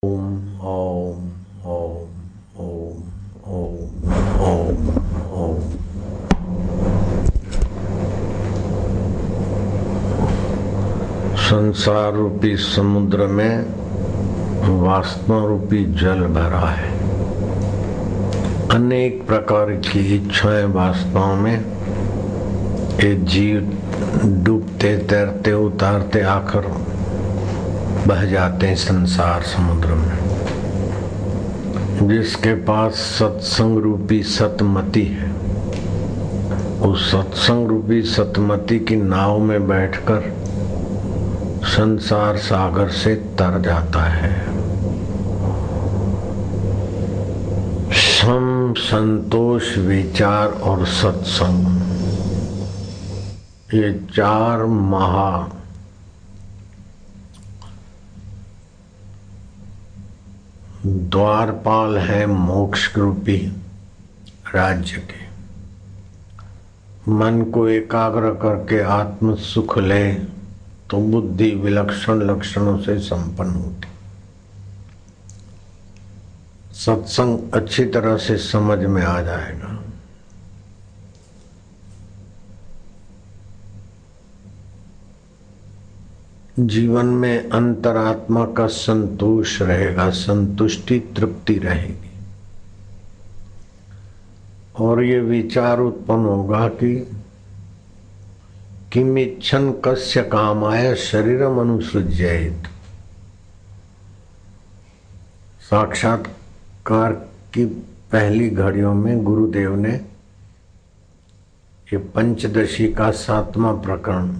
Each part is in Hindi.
ओम ओम ओम ओम ओम ओम ओम। संसार रूपी समुद्र में वासना रूपी जल भरा है। अनेक प्रकार की इच्छाएं वासनाओं में ये जीव डूबते तैरते उतारते आकर बह जाते हैं संसार समुद्र में। जिसके पास सत्संग रूपी सतमति है, उस सत्संग रूपी सतमति की नाव में बैठकर संसार सागर से तर जाता है। सम, संतोष, विचार और सत्संग, ये चार महा द्वारपाल है मोक्ष रूपी राज्य के। मन को एकाग्र करके आत्म सुख ले तो बुद्धि विलक्षण लक्षणों से संपन्न होती। सत्संग अच्छी तरह से समझ में आ जाएगा। जीवन में अंतरात्मा का संतोष रहेगा, संतुष्टि तृप्ति रहेगी। और ये विचार उत्पन्न होगा कि किमिच्छन् कस्य कामाय शरीरम अनुसृज्येत। साक्षात्कार की पहली घड़ियों में गुरुदेव ने ये पंचदशी का 7वां प्रकरण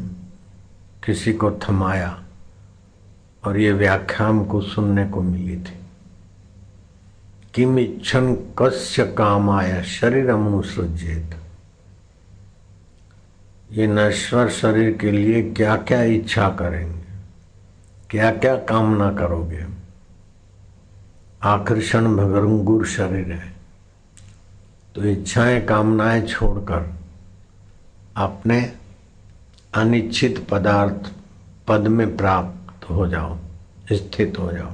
किसी को थमाया और ये व्याख्या हमको सुनने को मिली थी। किमिच्छन् कस्य कामाय शरीरम अनुसृज्येत। ये नश्वर शरीर के लिए क्या क्या इच्छा करेंगे, क्या क्या कामना करोगे। आकर्षण भंगुर शरीर है, तो इच्छाएं कामनाएं छोड़कर अपने अनिश्चित पदार्थ पद में प्राप्त हो जाओ, स्थित हो जाओ।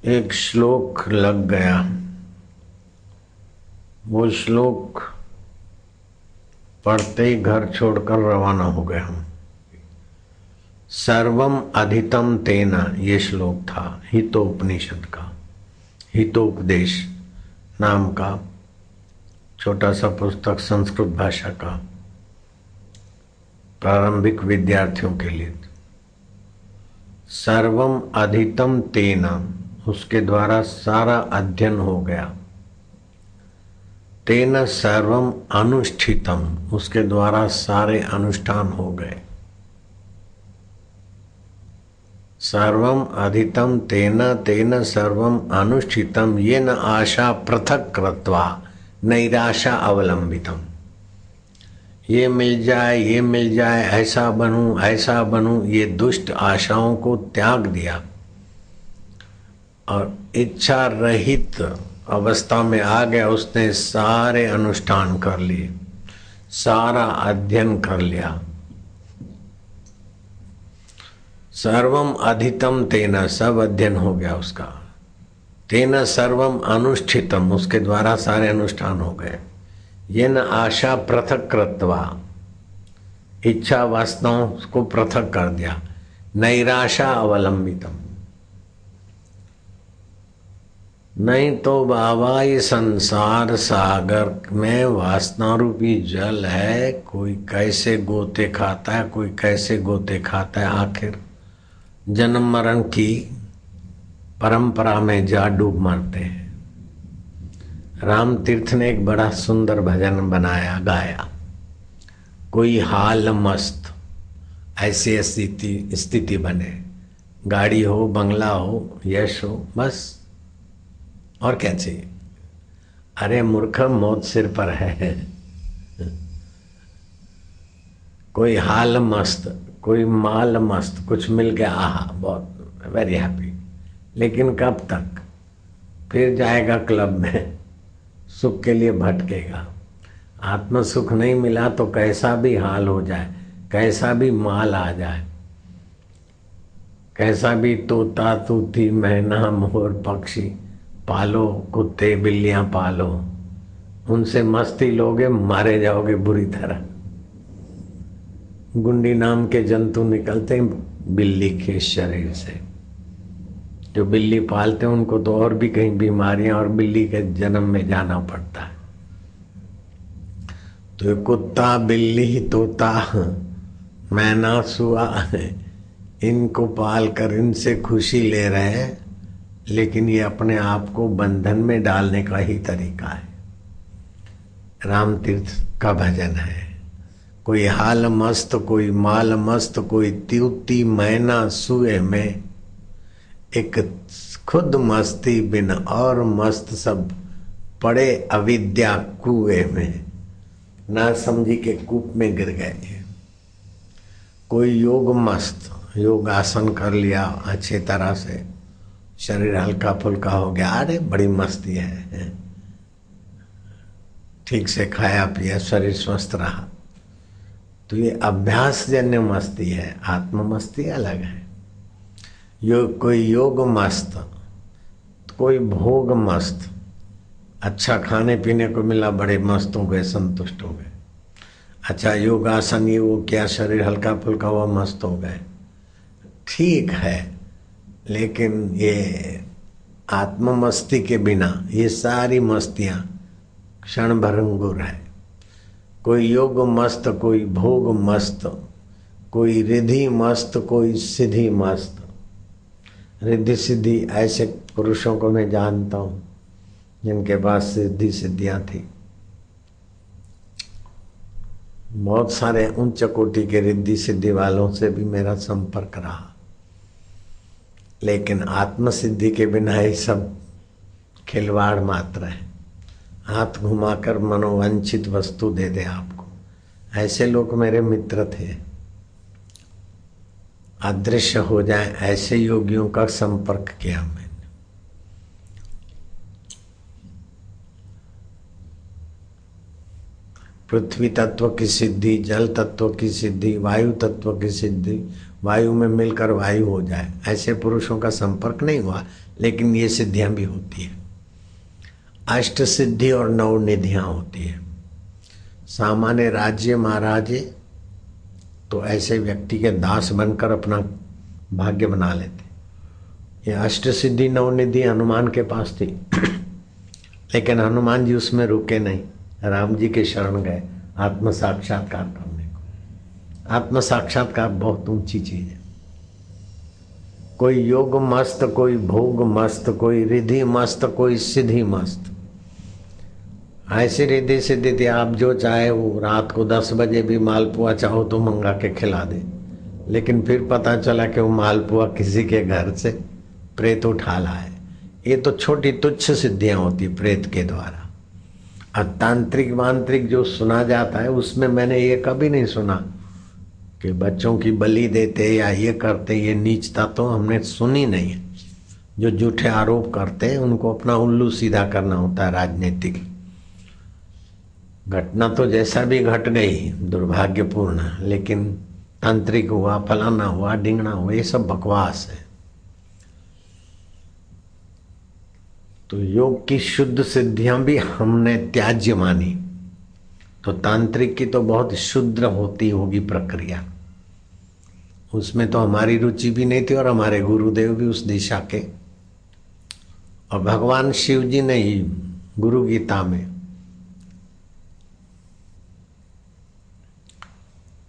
एक श्लोक लग गया, वो श्लोक पढ़ते ही घर छोड़कर रवाना हो गया हूं। सर्वम अधितम तेना, ये श्लोक था हितोपनिषद का। हितोपदेश नाम का छोटा सा पुस्तक संस्कृत भाषा का, प्रारंभिक विद्यार्थियों के लिए। सर्वम अधितम तेना, उसके द्वारा सारा अध्ययन हो गया। तेना सर्वम अनुष्ठितम, उसके द्वारा सारे अनुष्ठान हो गए। सर्वम अधितम तेन तेन सर्वम अनुष्ठितम येन आशा पृथक कृत्वा नैराशा अवलंबितम। ये मिल जाए, ऐसा बनूं, ये दुष्ट आशाओं को त्याग दिया और इच्छा रहित अवस्था में आ गया। उसने सारे अनुष्ठान कर लिए, सारा अध्ययन कर लिया। सर्वम अधितम तेना, सब अध्ययन हो गया उसका। तेना सर्वम अनुष्ठितम, उसके द्वारा सारे अनुष्ठान हो गए। ये न आशा पृथक कृत्वा, इच्छा वासनाओं को पृथक कर दिया। नैराशा अवलंबितम, नहीं तो बाबा ये संसार सागर में वासना रूपी जल है। कोई कैसे गोते खाता है, कोई कैसे गोते खाता है, आखिर जन्म मरण की परंपरा में जा डूब मरते हैं। राम तीर्थ ने एक बड़ा सुंदर भजन बनाया, गाया। कोई हाल मस्त, ऐसी स्थिति बने, गाड़ी हो, बंगला हो, यश हो, बस और क्या चाहिए। अरे मूर्ख, मौत सिर पर है। कोई हाल मस्त, कोई माल मस्त, कुछ मिल गया, आहा बहुत वेरी हैप्पी। लेकिन कब तक? फिर जाएगा क्लब में, सुख के लिए भटकेगा। आत्म सुख नहीं मिला तो कैसा भी हाल हो जाए, कैसा भी माल आ जाए, कैसा भी तोता तूती मैना मोर पक्षी पालो, कुत्ते बिल्लियां पालो, उनसे मस्ती लोगे मारे जाओगे बुरी तरह। गुंडी नाम के जंतु निकलते हैं बिल्ली के शरीर से। जो बिल्ली पालते हैं उनको तो और भी कहीं बीमारियां और बिल्ली के जन्म में जाना पड़ता है। तो कुत्ता बिल्ली तोता मैना सुआ इनको पाल कर इनसे खुशी ले रहे हैं, लेकिन ये अपने आप को बंधन में डालने का ही तरीका है। राम तीर्थ का भजन है, कोई हाल मस्त कोई माल मस्त, कोई त्यूती मैना सुए में, एक खुद मस्ती बिन और मस्त सब पड़े अविद्या कुएं में, ना समझी के कूप में गिर गए। कोई योग मस्त, योग आसन कर लिया अच्छे तरह से, शरीर हल्का फुल्का हो गया, अरे बड़ी मस्ती है, ठीक से खाया पिया शरीर स्वस्थ रहा, तो ये अभ्यास जन्य मस्ती है। आत्म मस्ती अलग है। कोई योग मस्त, कोई भोग मस्त, अच्छा खाने पीने को मिला बड़े मस्त हो गए, संतुष्ट हो गए। अच्छा योगासन ये वो क्या, शरीर हल्का फुल्का हुआ मस्त हो गए, ठीक है। लेकिन ये आत्म मस्ती के बिना ये सारी मस्तियां क्षण भंगुर है। कोई योग मस्त, कोई भोग मस्त, कोई रिद्धि मस्त, कोई सिद्धि मस्त। रिद्धि सिद्धि ऐसे पुरुषों को मैं जानता हूं जिनके पास सिद्धि सिद्धियां थी। बहुत सारे उच्च कोटि के रिद्धि सिद्धि वालों से भी मेरा संपर्क रहा, लेकिन आत्म सिद्धि के बिना ये सब खिलवाड़ मात्र है। हाथ घुमाकर मनोवांछित वस्तु दे दे आपको, ऐसे लोग मेरे मित्र थे। अदृश्य हो जाए ऐसे योगियों का संपर्क किया मैंने। पृथ्वी तत्व की सिद्धि, जल तत्व की सिद्धि, वायु तत्व की सिद्धि, वायु में मिलकर वायु हो जाए, ऐसे पुरुषों का संपर्क नहीं हुआ, लेकिन ये सिद्धियां भी होती है। अष्ट सिद्धि और नौ निधियां होती है। सामान्य राज्य महाराजे तो ऐसे व्यक्ति के दास बनकर अपना भाग्य बना लेते। ये अष्ट सिद्धि नौ निधि हनुमान के पास थी, लेकिन हनुमान जी उसमें रुके नहीं, राम जी के शरण गए आत्म साक्षात्कार करने को। आत्म साक्षात्कार बहुत ऊंची चीज है। कोई योग मस्त, कोई भोग मस्त, कोई रिद्धि मस्त, कोई सिद्धि मस्त। ऐसी रिद्धि सिद्धि थी, आप जो चाहे वो रात को 10 बजे भी मालपुआ चाहो तो मंगा के खिला दे, लेकिन फिर पता चला कि वो मालपुआ किसी के घर से प्रेत उठा लाए। ये तो छोटी तुच्छ सिद्धियां होती प्रेत के द्वारा। और तांत्रिक वांत्रिक जो सुना जाता है उसमें मैंने ये कभी नहीं सुना कि बच्चों की बलि देते या ये करते, ये नीचता तो हमने सुनी नहीं है। जो झूठे आरोप करते हैं उनको अपना उल्लू सीधा करना होता है। राजनीतिक घटना तो जैसा भी घट गई दुर्भाग्यपूर्ण, लेकिन तांत्रिक हुआ, फलाना हुआ, ढिंगना हुआ, ये सब बकवास है। तो योग की शुद्ध सिद्धियां भी हमने त्याज्य मानी, तो तांत्रिक की तो बहुत शुद्ध होती होगी प्रक्रिया, उसमें तो हमारी रुचि भी नहीं थी और हमारे गुरुदेव भी उस दिशा के। और भगवान शिव जी ने ही गुरु गीता में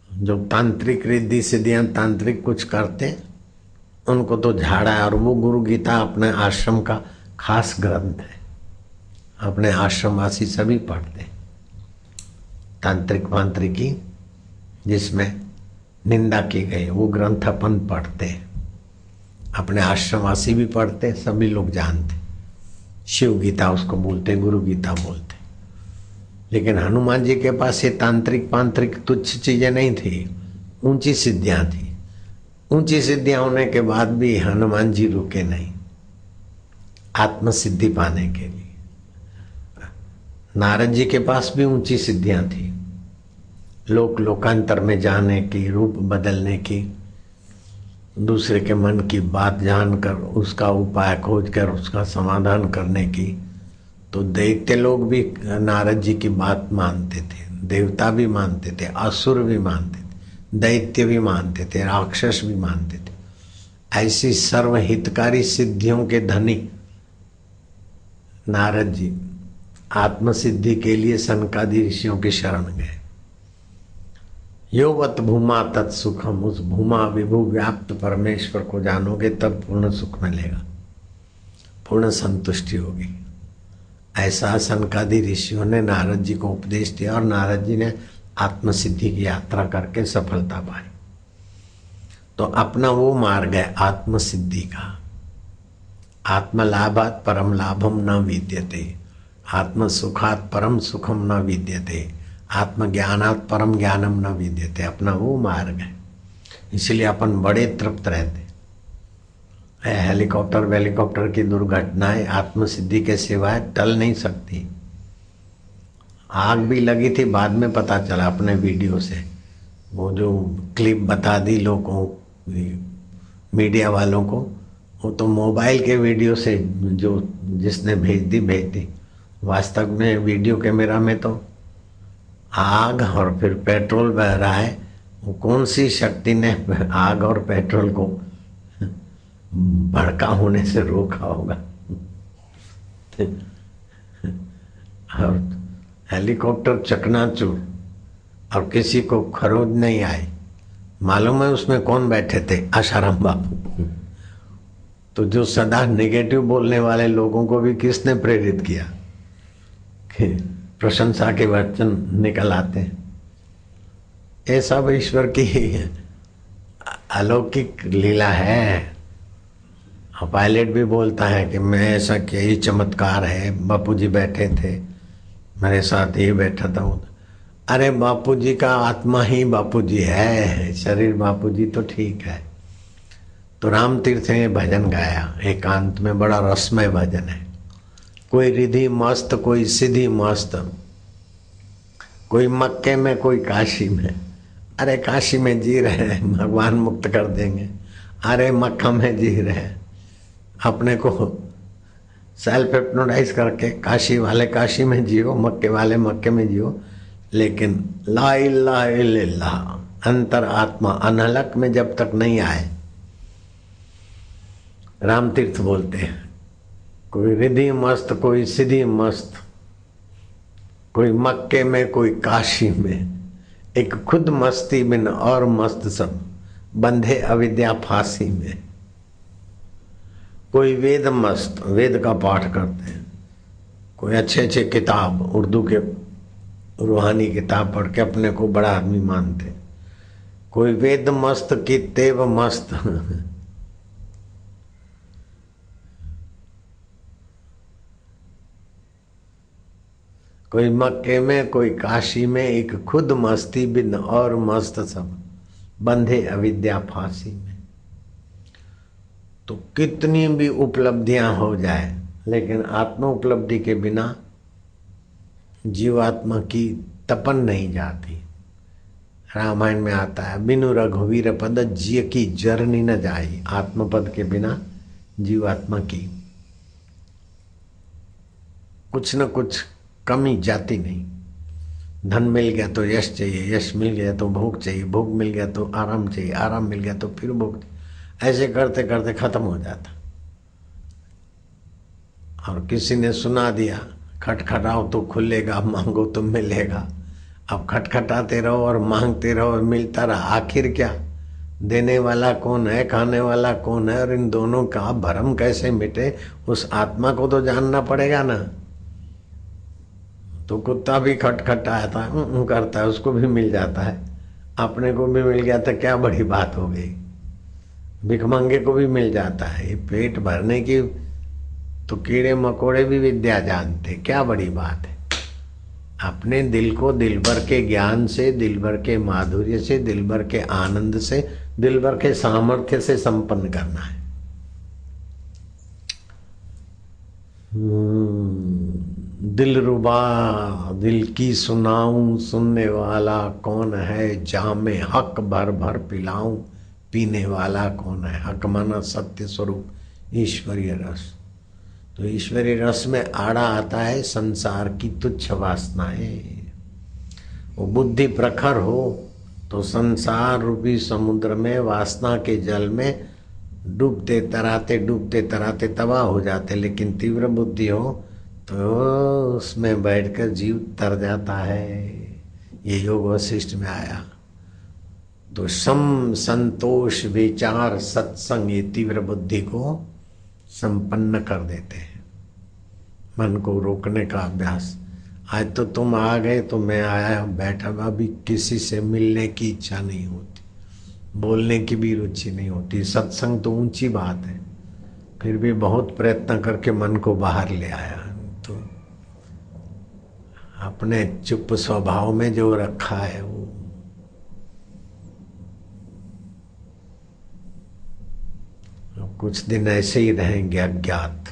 जो तांत्रिक रिद्धि सिद्धियां तांत्रिक कुछ करते उनको तो झाड़ा है, और वो गुरु गीता अपने आश्रम का खास ग्रंथ है, अपने आश्रमवासी सभी पढ़ते। तांत्रिक वांत्रिकी जिसमें निंदा की गई वो ग्रंथ अपन पढ़ते, अपने आश्रमवासी भी पढ़ते, सभी लोग जानते। शिव गीता उसको बोलते, गुरु गीता बोलते। लेकिन हनुमान जी के पास ये तांत्रिक पांत्रिक तुच्छ चीजें नहीं थी, ऊंची सिद्धियां थी। ऊंची सिद्धियां होने के बाद भी हनुमान जी रुके नहीं आत्म सिद्धि पाने के लिए। नारद जी के पास भी ऊंची सिद्धियां थी, लोकांतर में जाने की, रूप बदलने की, दूसरे के मन की बात जानकर उसका उपाय खोज कर उसका समाधान करने की। तो दैत्य लोग भी नारद जी की बात मानते थे, देवता भी मानते थे, असुर भी मानते थे, दैत्य भी मानते थे, राक्षस भी मानते थे। ऐसी सर्वहितकारी सिद्धियों के धनी नारद जी आत्मसिद्धि के लिए सनकादि ऋषियों की शरण गए। योवत भूमा तत्सुखम, उस भूमा विभू व्याप्त परमेश्वर को जानोगे तब पूर्ण सुख मिलेगा, पूर्ण संतुष्टि होगी। ऐसा सनकादि ऋषियों ने नारद जी को उपदेश दिया और नारद जी ने आत्मसिद्धि की यात्रा करके सफलता पाई। तो अपना वो मार्ग है आत्मसिद्धि का। आत्मलाभात परम लाभम न विद्यते, आत्मसुखात परम सुखम न विद्यते, आत्मज्ञानात परम ज्ञानम न विद्यते। अपना वो मार्ग है, इसलिए अपन बड़े तृप्त रहते। हेलीकॉप्टर की दुर्घटनाएं आत्मसिद्धि के सिवाय टल नहीं सकती। आग भी लगी थी, बाद में पता चला अपने वीडियो से, वो जो क्लिप बता दी लोगों मीडिया वालों को, वो तो मोबाइल के वीडियो से जो जिसने भेज दी। वास्तव में वीडियो कैमरा में तो आग और फिर पेट्रोल बह रहा है। वो कौन सी शक्ति ने आग और पेट्रोल को भड़का होने से रोका होगा। और हेलीकॉप्टर चकनाचूर और किसी को खरोच नहीं आई। मालूम है उसमें कौन बैठे थे? आशाराम बापू। तो जो सदा नेगेटिव बोलने वाले लोगों को भी किसने प्रेरित किया कि प्रशंसा के वचन निकल आते हैं। ये सब ईश्वर की अलौकिक लीला है। पायलट भी बोलता है कि मैं ऐसा किया, ये चमत्कार है, बापूजी बैठे थे मेरे साथ, ये बैठा था। अरे बापूजी का आत्मा ही बापूजी है, शरीर बापूजी तो ठीक है। तो राम तीर्थ ने भजन गाया एकांत में, बड़ा रसमय भजन है। कोई रिधि मस्त, कोई सीधी मस्त, कोई मक्के में, कोई काशी में। अरे काशी में जी रहे हैं, भगवान मुक्त कर देंगे। अरे मक्का में जी रहे हैं, अपने को सेल्फ हिप्नोटाइज करके काशी वाले काशी में जियो, मक्के वाले मक्के में जियो। लेकिन ला इलाहा इल्लल्लाह अंतर आत्मा अनहलक में जब तक नहीं आए, राम तीर्थ बोलते हैं, कोई रिधि मस्त, कोई सीधी मस्त, कोई मक्के में, कोई काशी में, एक खुद मस्ती बिन और मस्त सब, बंधे अविद्या फांसी में। कोई वेद मस्त, वेद का पाठ करते हैं, कोई अच्छे किताब, उर्दू के रूहानी किताब पढ़ के अपने को बड़ा आदमी मानते। कोई वेद मस्त की तेव मस्त। कोई मक्के में, कोई काशी में, एक खुद मस्ती बिन और मस्त सब, बंधे अविद्या फांसी में। तो कितनी भी उपलब्धियां हो जाए, लेकिन आत्म उपलब्धि के बिना जीवात्मा की तपन नहीं जाती। रामायण में आता है, बिनु रघुवीर पद जिय की जरनी न जाई। आत्मपद के बिना जीवात्मा की कुछ न कुछ कमी जाती नहीं। धन मिल गया तो यश चाहिए, यश मिल गया तो भोग चाहिए, भोग मिल गया तो आराम चाहिए, आराम मिल गया तो फिर भोग चाहिए। ऐसे करते करते खत्म हो जाता। और किसी ने सुना दिया, खटखटाओ तो खुलेगा, मांगो तो मिलेगा। अब खटखटाते रहो और मांगते रहो और मिलता रहा, आखिर क्या? देने वाला कौन है, खाने वाला कौन है, और इन दोनों का भ्रम कैसे मिटे, उस आत्मा को तो जानना पड़ेगा ना। तो कुत्ता भी खटखटाया था, करता है, उसको भी मिल जाता है, अपने को भी मिल गया तो क्या बड़ी बात हो गई। भिखमंगे को भी मिल जाता है। ये पेट भरने की तो कीड़े मकोड़े भी विद्या जानते, क्या बड़ी बात है। अपने दिल को दिलबर के ज्ञान से, दिलबर के माधुर्य से, दिलबर के आनंद से, दिलबर के सामर्थ्य से संपन्न करना है। दिल रुबा दिल की सुनाऊं, सुनने वाला कौन है, जामे हक भर भर पिलाऊं, पीने वाला कौन है। हक माना सत्य स्वरूप ईश्वरीय रस। तो ईश्वरीय रस में आड़ा आता है संसार की तुच्छ वासनाएं। वो बुद्धि प्रखर हो तो संसार रूपी समुद्र में वासना के जल में डूबते तराते तबाह हो जाते। लेकिन तीव्र बुद्धि हो तो उसमें बैठकर जीव तर जाता है। ये योग वशिष्ठ में आया। तो सम संतोष विचार सत्संग ये तीव्र बुद्धि को संपन्न कर देते हैं। मन को रोकने का अभ्यास। आज तो तुम आ गए तो मैं आया बैठा, अभी किसी से मिलने की इच्छा नहीं होती, बोलने की भी रुचि नहीं होती। सत्संग तो ऊंची बात है, फिर भी बहुत प्रयत्न करके मन को बाहर ले आया। तो अपने चुप स्वभाव में जो रखा है वो कुछ दिन ऐसे ही रहेंगे अज्ञात,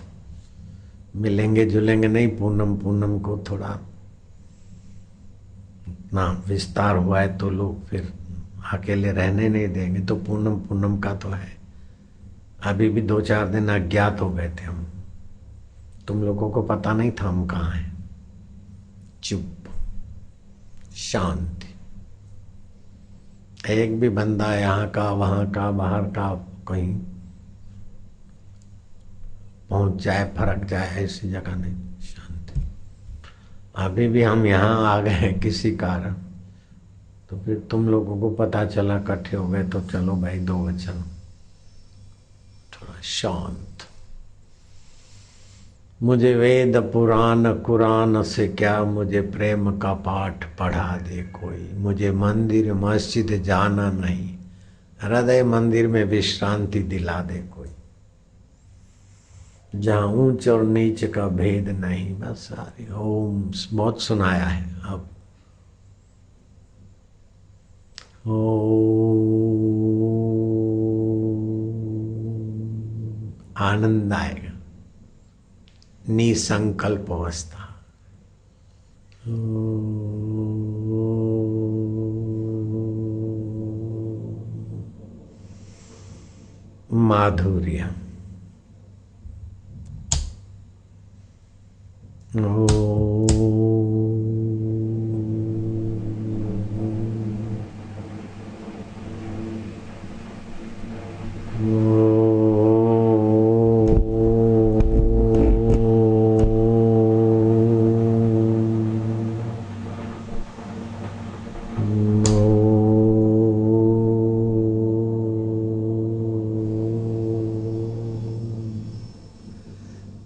मिलेंगे जुलेंगे नहीं। पूनम को थोड़ा ना विस्तार हुआ है तो लोग फिर अकेले रहने नहीं देंगे। तो पूनम का तो है। अभी भी 2-4 दिन अज्ञात हो गए थे हम, तुम लोगों को पता नहीं था हम कहाँ हैं। चुप शांति। एक भी बंदा यहाँ का वहां का बाहर का कहीं पहुंच जाए फरक जाए ऐसी जगह नहीं, शांति। अभी भी हम यहाँ आ गए हैं किसी कारण, तो फिर तुम लोगों को पता चला इकट्ठे हो गए तो चलो भाई 2 वचन थोड़ा शांत। मुझे वेद पुराण कुरान से क्या, मुझे प्रेम का पाठ पढ़ा दे कोई। मुझे मंदिर मस्जिद जाना नहीं, हृदय मंदिर में विश्रांति दिला दे कोई। जहाँ ऊंच और नीच का भेद नहीं, बस सारी ओम बहुत सुनाया है। अब आनंद आएगा। निसंकल्प अवस्था। माधुर्य।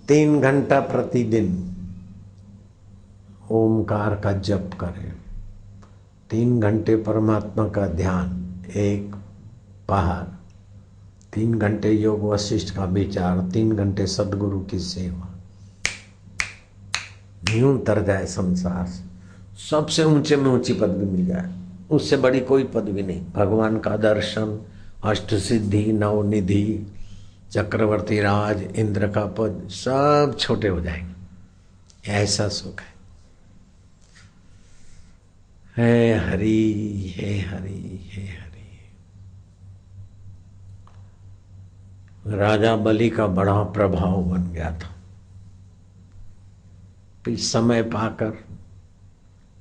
तीन घंटा प्रतिदिन ओमकार का जप करें। 3 घंटे परमात्मा का ध्यान, एक पहर। 3 घंटे योग वशिष्ठ का विचार, 3 घंटे सदगुरु की सेवा। यूं तर जाए संसार से, सबसे ऊंचे में ऊंची पदवी मिल जाए। उससे बड़ी कोई पदवी नहीं। भगवान का दर्शन, अष्ट सिद्धि, नवनिधि, चक्रवर्ती राज, इंद्र का पद, सब छोटे हो जाएंगे। ऐसा सुख है। हे हरि हे हरि हे हरि। राजा बलि का बड़ा प्रभाव बन गया था। फिर समय पाकर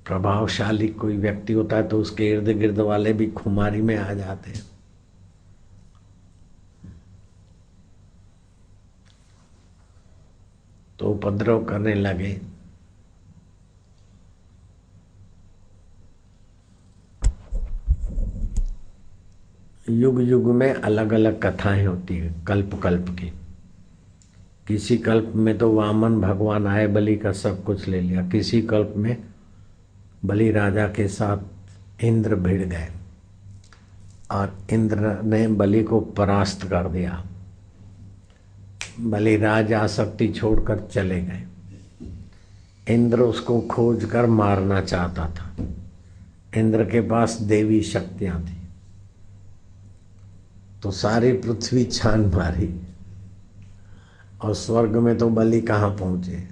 प्रभावशाली कोई व्यक्ति होता है तो उसके इर्द गिर्द वाले भी खुमारी में आ जाते हैं। तो उपद्रव करने लगे। युग युग में अलग अलग कथाएं होती है, कल्प कल्प की। किसी कल्प में तो वामन भगवान आए, बलि का सब कुछ ले लिया। किसी कल्प में बलि राजा के साथ इंद्र भिड़ गए और इंद्र ने बलि को परास्त कर दिया। बलि राजा आसक्ति छोड़कर चले गए। इंद्र उसको खोज कर मारना चाहता था। इंद्र के पास देवी शक्तियां थी, तो सारी पृथ्वी छान मारी और स्वर्ग में तो बलि कहाँ पहुंचे।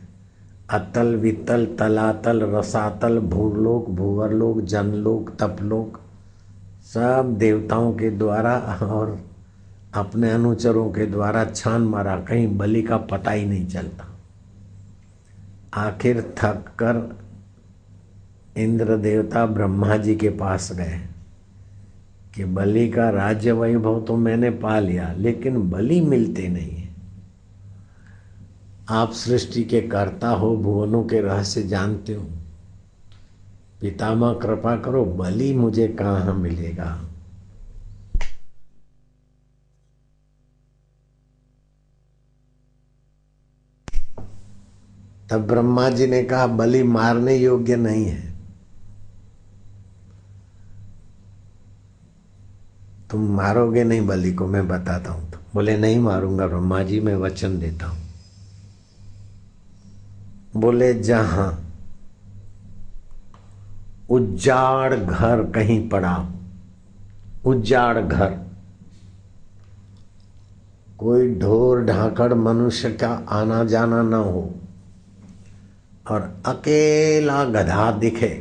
अतल वितल तलातल रसातल भूलोक भूवरलोक जनलोक तपलोक सब देवताओं के द्वारा और अपने अनुचरों के द्वारा छान मारा, कहीं बलि का पता ही नहीं चलता। आखिर थक कर इंद्र देवता ब्रह्मा जी के पास गए कि बलि का राज्य वैभव तो मैंने पा लिया, लेकिन बलि मिलते नहीं है। आप सृष्टि के कर्ता हो, भुवनों के रहस्य जानते हो, पितामह कृपा करो, बलि मुझे कहाँ मिलेगा। तब ब्रह्मा जी ने कहा बलि मारने योग्य नहीं है, तुम मारोगे नहीं बलि को, मैं बताता हूं। तो बोले नहीं मारूंगा ब्रह्मा जी, मैं वचन देता हूं। बोले जहां उजाड़ घर कहीं पड़ा, उजाड़ घर, कोई ढोर ढाकड़ मनुष्य का आना जाना न हो और अकेला गधा दिखे,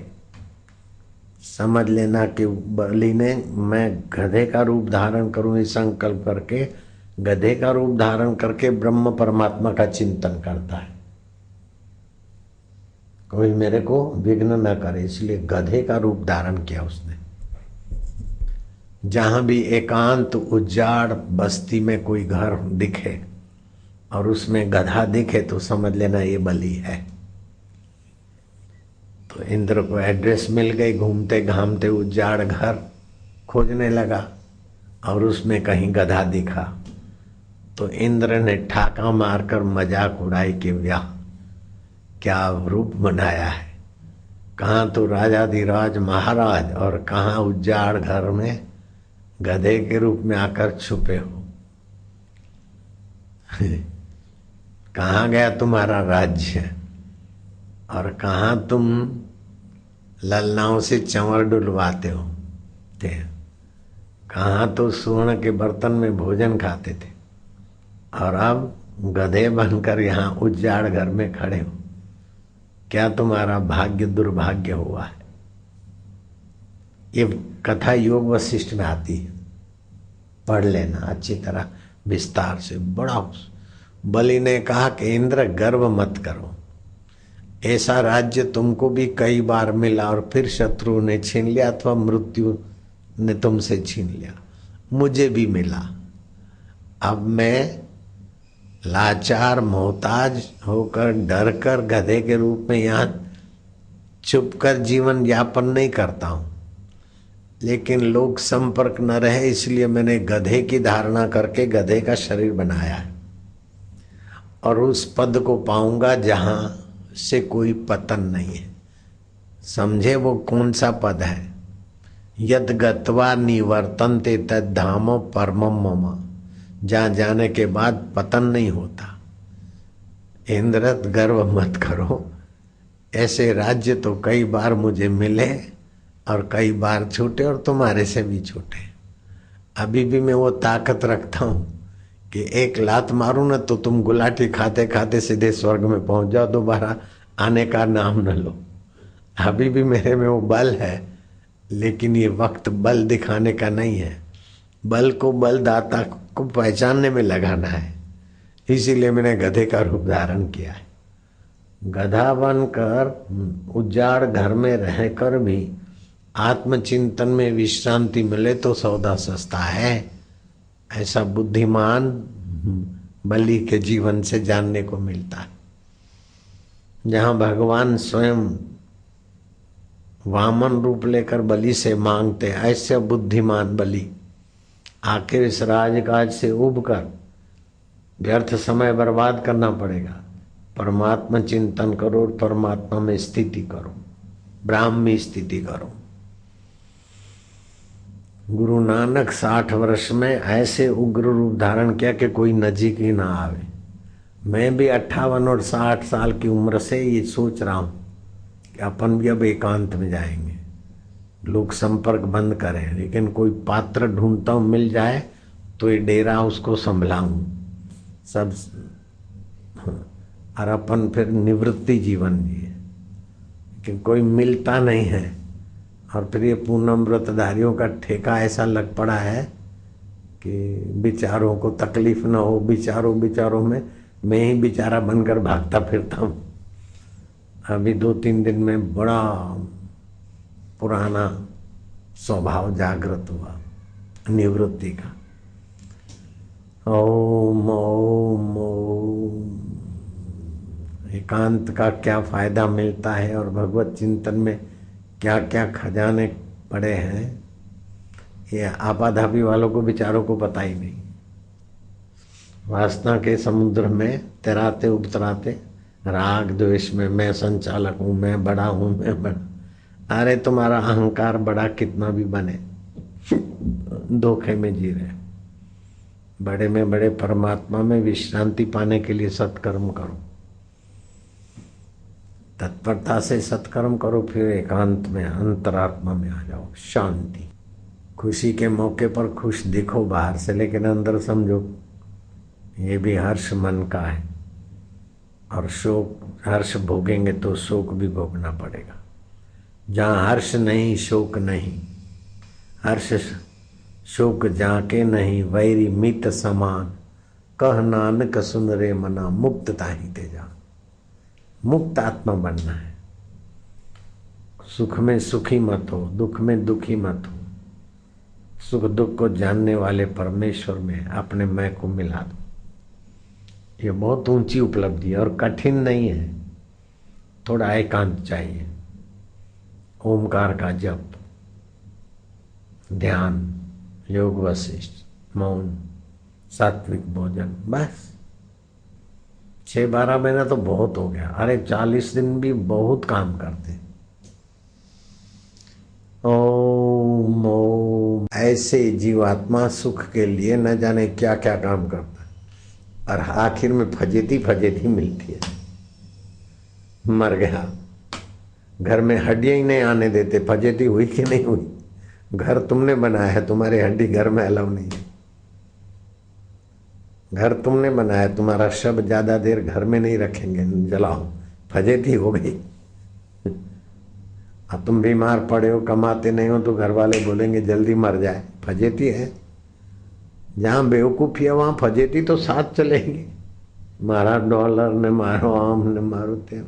समझ लेना कि बलि ने मैं गधे का रूप धारण करूं ये संकल्प करके गधे का रूप धारण करके ब्रह्म परमात्मा का चिंतन करता है। कोई मेरे को विघ्न न करे, इसलिए गधे का रूप धारण किया उसने। जहां भी एकांत उजाड़ बस्ती में कोई घर दिखे और उसमें गधा दिखे तो समझ लेना ये बलि है। तो इंद्र को एड्रेस मिल गई, घूमते घामते उजाड़ घर खोजने लगा और उसमें कहीं गधा दिखा। तो इंद्र ने ठाका मारकर मजाक उड़ाई कि व्याह क्या रूप बनाया है, कहाँ तो राजाधिराज महाराज और कहाँ उजाड़ घर में गधे के रूप में आकर छुपे हो। कहाँ गया तुम्हारा राज्य और कहाँ तुम ललनाओं से चंवर डुलवाते हो थे, कहाँ तो स्वर्ण के बर्तन में भोजन खाते थे और अब गधे बनकर यहाँ उजाड़ घर में खड़े हो। क्या तुम्हारा भाग्य दुर्भाग्य हुआ है। ये कथा योग वशिष्ठ में आती है, पढ़ लेना अच्छी तरह विस्तार से। बड़ा बलि ने कहा कि इंद्र गर्व मत करो, ऐसा राज्य तुमको भी कई बार मिला और फिर शत्रु ने छीन लिया अथवा मृत्यु ने तुमसे छीन लिया, मुझे भी मिला। अब मैं लाचार मोहताज होकर डर कर गधे के रूप में यहाँ छुप कर जीवन यापन नहीं करता हूँ, लेकिन लोक संपर्क न रहे इसलिए मैंने गधे की धारणा करके गधे का शरीर बनाया है और उस पद को पाऊंगा जहाँ से कोई पतन नहीं है। समझे वो कौन सा पद है। यद गत्वा निवर्तन्ते तद धामो परमम मम, जहाँ जाने के बाद पतन नहीं होता। इंद्र गर्व मत करो, ऐसे राज्य तो कई बार मुझे मिले और कई बार छूटे और तुम्हारे से भी छूटे। अभी भी मैं वो ताकत रखता हूँ कि एक लात मारूं ना तो तुम गुलाटी खाते खाते सीधे स्वर्ग में पहुंच जाओ, दोबारा आने का नाम न लो। अभी भी मेरे में वो बल है, लेकिन ये वक्त बल दिखाने का नहीं है, बल को बलदाता को पहचानने में लगाना है। इसीलिए मैंने गधे का रूप धारण किया है। गधा बनकर उजाड़ घर में रहकर भी आत्मचिंतन में विश्रांति मिले तो सौदा सस्ता है, ऐसा बुद्धिमान बलि के जीवन से जानने को मिलता है। जहाँ भगवान स्वयं वामन रूप लेकर बलि से मांगते, ऐसे बुद्धिमान बलि आखिर इस राजकाज से उबकर व्यर्थ समय बर्बाद करना पड़ेगा। परमात्मा चिंतन करो और परमात्मा में स्थिति करो, ब्राह्मी स्थिति करो। गुरु नानक 60 वर्ष में ऐसे उग्र रूप धारण किया कि कोई नजीक ही ना आवे। मैं भी 58 और 60 साल की उम्र से ये सोच रहा हूँ कि अपन भी अब एकांत में जाएंगे, लोग संपर्क बंद करें, लेकिन कोई पात्र ढूंढता हूँ, मिल जाए तो ये डेरा उसको संभलाऊं। सब और अपन फिर निवृत्ति जीवन जिए कि कोई मिलता नहीं है। और फिर ये पूनम व्रतधारियों का ठेका ऐसा लग पड़ा है कि बेचारों को तकलीफ न हो, बेचारों में मैं ही बेचारा बनकर भागता फिरता हूँ। अभी 2-3 दिन में बड़ा पुराना स्वभाव जागृत हुआ निवृत्ति का। ओम ओम ओम। एकांत का क्या फायदा मिलता है और भगवत चिंतन में क्या क्या खजाने पड़े हैं, ये आपाधापी वालों को बेचारों को पता ही नहीं। वासना के समुद्र में तैराते उतराते राग द्वेष में मैं संचालक हूँ, मैं बड़ा हूँ, मैं बड़ा। अरे तुम्हारा अहंकार बड़ा कितना भी बने, धोखे में जी रहे। बड़े में बड़े परमात्मा में विश्रांति पाने के लिए सत्कर्म करो, तत्परता से सत्कर्म करो, फिर एकांत में अंतरात्मा में आ जाओ, शांति। खुशी के मौके पर खुश दिखो बाहर से, लेकिन अंदर समझो ये भी हर्ष मन का है, और शोक हर्ष भोगेंगे तो शोक भी भोगना पड़ेगा। जहाँ हर्ष नहीं शोक नहीं, हर्ष शोक जाके नहीं, वैरी मित समान, कह नानक सुन रे मना, मुक्त ताहि ते जा। मुक्त आत्मा बनना है। सुख में सुखी मत हो, दुख में दुखी मत हो। सुख दुख को जानने वाले परमेश्वर में अपने मैं को मिला दो। ये बहुत ऊंची उपलब्धि है और कठिन नहीं है। थोड़ा एकांत चाहिए, ओमकार का जप, ध्यान, योग वशिष्ठ, मौन, सात्विक भोजन, बस 6-12 महीना तो बहुत हो गया। अरे 40 दिन भी बहुत काम करते। ओम ओम। ऐसे जीवात्मा सुख के लिए न जाने क्या क्या काम करता है, और आखिर में फजेती फजेती मिलती है। मर गया, घर में हड्डियां ही नहीं आने देते। फजेती हुई कि नहीं हुई? घर तुमने बनाया है, तुम्हारी हड्डी घर में अलाउ नहीं है। घर तुमने बनाया, तुम्हारा शव ज्यादा देर घर में नहीं रखेंगे, जलाओ। फजेती हो गई। अब तुम बीमार पड़े हो, कमाते नहीं हो, तो घर वाले बोलेंगे जल्दी मर जाए, फजेती है। जहां बेवकूफी है वहां फजेती तो साथ चलेगी। मारा डॉलर ने मारो आम ने मारो तेम।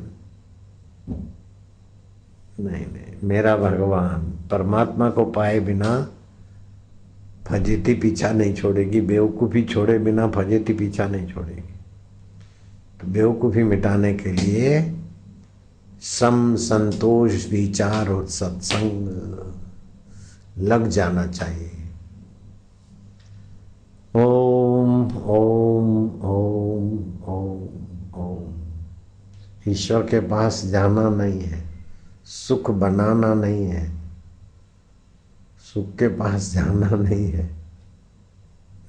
नहीं, मेरा भगवान परमात्मा को पाए बिना फजेती पीछा नहीं छोड़ेगी, बेवकूफी छोड़े बिना फजेती पीछा नहीं छोड़ेगी। तो बेवकूफी मिटाने के लिए सम, संतोष, विचार और सत्संग लग जाना चाहिए। ओम ओम ओम ओम ओम। ईश्वर के पास जाना नहीं है, सुख बनाना नहीं है, सुख के पास जाना नहीं है।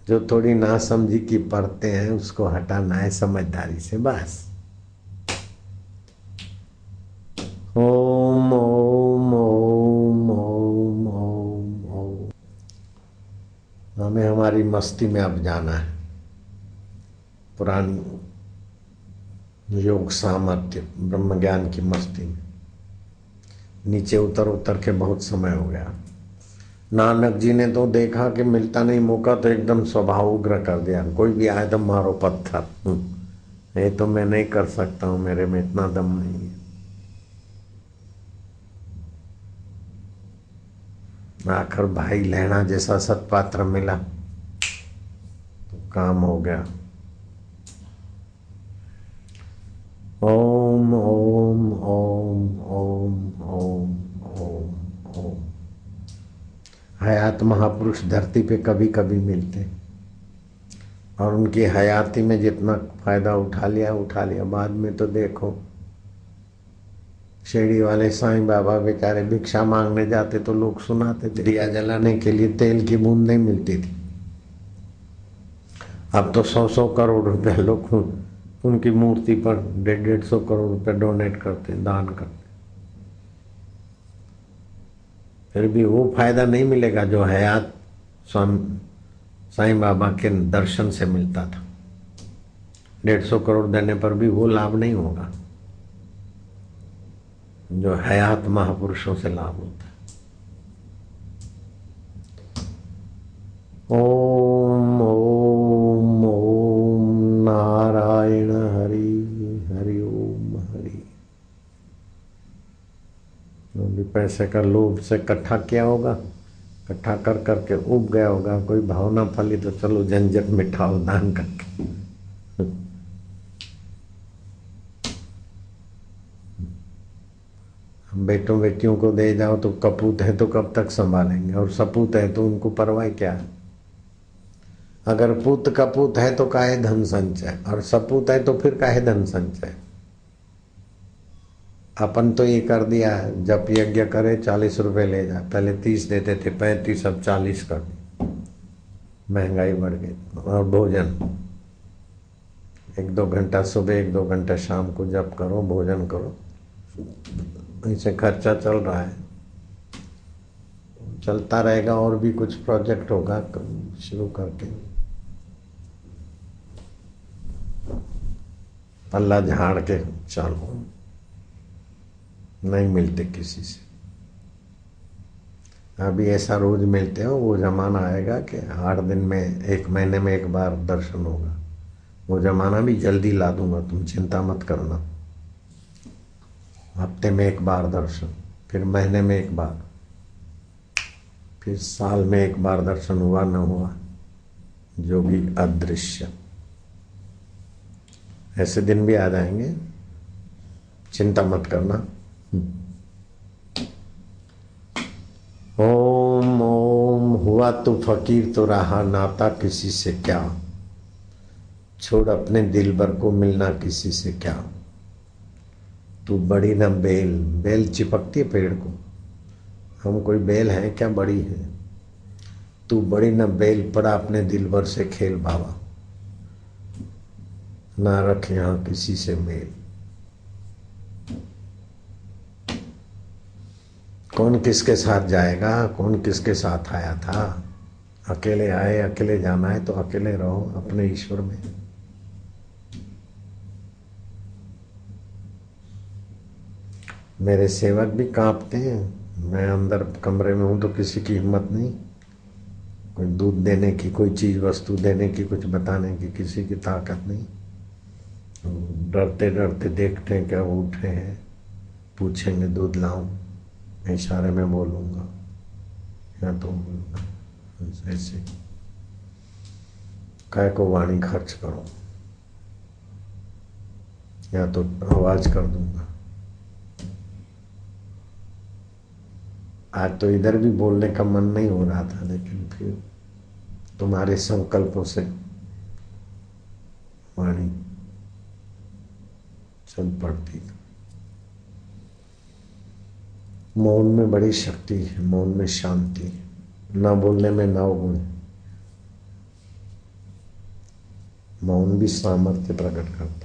जो थोड़ी नासमझी की परतें हैं उसको हटाना है समझदारी से, बस। ओम ओम ओम ओम ओम ओम। हमें हमारी मस्ती में अब जाना है, पुरानी योग सामर्थ्य ब्रह्म ज्ञान की मस्ती में। नीचे उतर उतर के बहुत समय हो गया। नानक जी ने तो देखा कि मिलता नहीं मौका, तो एकदम स्वभाव उग्र कर दिया। कोई भी आए तो मारो पत्थर, ये तो मैं नहीं कर सकता हूँ, मेरे में इतना दम नहीं है। आखिर भाई लहना जैसा सत्पात्र मिला तो काम हो गया। ओम ओम ओम ओम ओम ओम ओम। हयात महापुरुष धरती पे कभी कभी मिलते, और उनकी हयाती में जितना फायदा उठा लिया। बाद में तो देखो, शेड़ी वाले साईं बाबा बेचारे भिक्षा मांगने जाते तो लोग सुनाते थे, दिया जलाने के लिए तेल की बूंद नहीं मिलती थी। अब तो 100-100 करोड़ रुपए लोग उनकी मूर्ति पर 150-150 करोड़ रुपए डोनेट करते, दान करते। फिर भी वो फायदा नहीं मिलेगा जो हयात स्वामी साईं बाबा के दर्शन से मिलता था। 150 करोड़ देने पर भी वो लाभ नहीं होगा जो हयात महापुरुषों से लाभ होता है। ओम ओम ओम नारायण हरि हरि ओम हरि। भी पैसे का लोभ से इकट्ठा किया होगा, इकट्ठा कर करके उब गया होगा, कोई भावना फली तो चलो झंझट मिटाओ दान करके। बेटों बेटियों को दे जाओ तो कपूत है तो कब तक संभालेंगे, और सपूत है तो उनको परवाह क्या है। अगर पुत कपूत है तो काहे धन संचय, और सपूत है तो फिर काहे धन संचय। अपन तो ये कर दिया, जब यज्ञ करे 40 रुपए ले जा, पहले 30 देते थे, 35 अब 40 कर दी, महंगाई बढ़ गई। और भोजन 1-2 घंटा सुबह 1-2 घंटा शाम को जब करो, भोजन करो, ऐसे खर्चा चल रहा है, चलता रहेगा। और भी कुछ प्रोजेक्ट होगा शुरू करके, पल्ला झाड़ के चलो, नहीं मिलते किसी से। अभी ऐसा रोज मिलते हो, वो जमाना आएगा कि 8 दिन में 1 महीने में 1 बार दर्शन होगा। वो जमाना भी जल्दी ला दूंगा, तुम चिंता मत करना। हफ्ते में 1 बार दर्शन, फिर महीने में 1 बार, फिर साल में 1 बार दर्शन हुआ न हुआ, जो भी अदृश्य। ऐसे दिन भी आ जाएंगे, चिंता मत करना। ओम ओम। हुआ तो फकीर तो रहा नाता किसी से क्या, छोड़ अपने दिलबर को मिलना किसी से क्या। तू बड़ी न बेल, बेल चिपकती है पेड़ को, हम कोई बेल है क्या बड़ी है। तू बड़ी न बेल, पड़ा अपने दिलबर से खेल बाबा, ना रख यहां किसी से मेल। कौन किसके साथ जाएगा, कौन किसके साथ आया था। अकेले आए, अकेले जाना है तो अकेले रहो अपने ईश्वर में। मेरे सेवक भी कांपते हैं, मैं अंदर कमरे में हूं तो किसी की हिम्मत नहीं, कोई दूध देने की, कोई चीज वस्तु देने की, कुछ बताने की किसी की ताकत नहीं। डरते डरते देखते हैं क्या वो उठे हैं, पूछेंगे दूध लाऊं, इशारे में बोलूंगा या तो बोलूंगा। ऐसे काय को वाणी खर्च करो, या तो आवाज कर दूंगा। आज तो इधर भी बोलने का मन नहीं हो रहा था, लेकिन फिर तुम्हारे संकल्पों से वाणी चल पड़ती। मौन में बड़ी शक्ति है, मौन में शांति, ना बोलने में ना गुण। मौन भी सामर्थ्य प्रकट करता है।